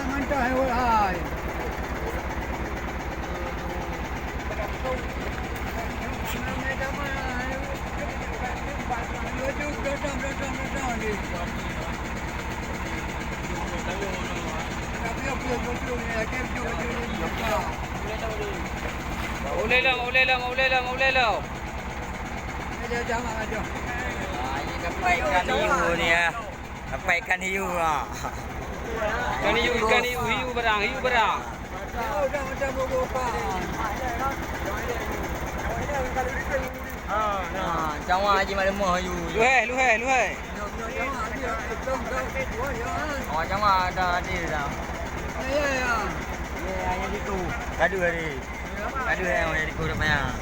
Mantap hai. Boleh lah. Ini dapat ikan hiu ni ya. Dapat ikan hiu ah. Ikan hiu berang. Jangan haji mak lemah hiu. Luhai. Oh, jangan ada dah. Ya. Yang itu. Gaduh hari. Gaduh yang di kuda banyak.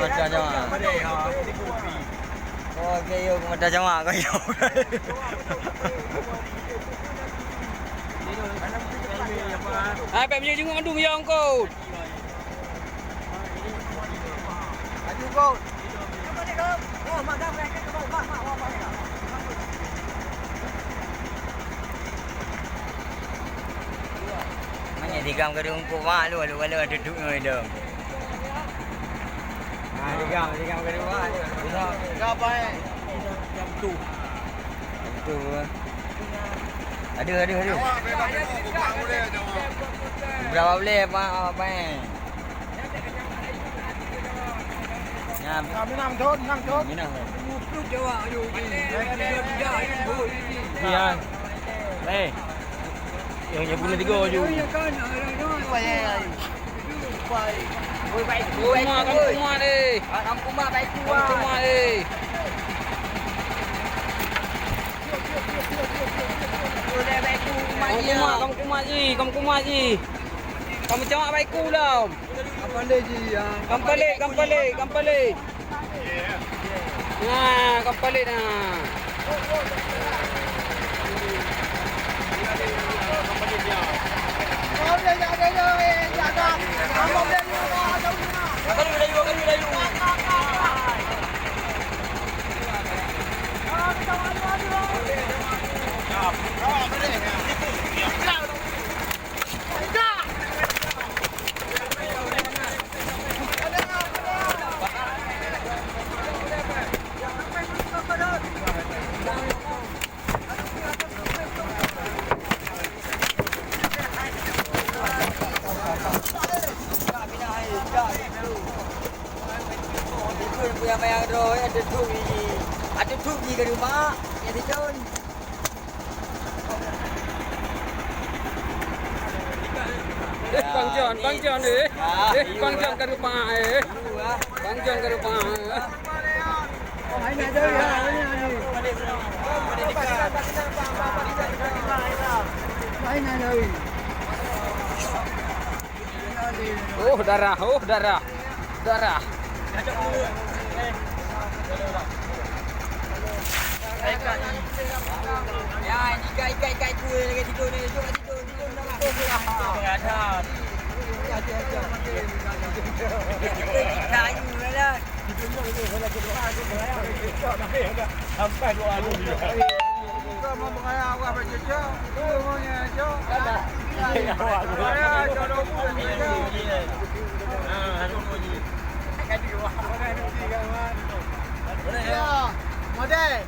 Macam jawab. Oh, kayu macam jawab kayu. Ah, pak punya jenguk andung ya kau. Aju kau. Oh, mak dah berangkat ke bawah. Mak. Mana digam ke rungkuk mak lu ada duduk ni dah. Digam ke rumah ni. Apa Jam tu. Ada. Berapa boleh apa ni? Ya, Minam thon. minum. Lúc Jawa aju. Ya. Leh. Yang bulan 3 je. Kampung rumah ni. Kampung mak baik tu. Kampung rumah ni. Boleh baik tu Kampung rumah ji. Kamu cakap baik ku lah. Apa lagi ya? Kampalik. Nah, kampalik nah. Kau boleh jaga. Kamu boleh Yang bayar roh ada tu di ke rumah yang dicun. Bang John ni. Bang John ke rumah Bang John ke rumah. Hai nak jadi. Hai nak jadi. Oh, darah. Ya, ini ikan kuih lagi tidur ni. Tidur ada. Kayu lah. Sampai 2 hari dia. Kau mau mengaya awak berjejak. Tu maunya jauh. Ada. Saya jodoh pun. Ya, model.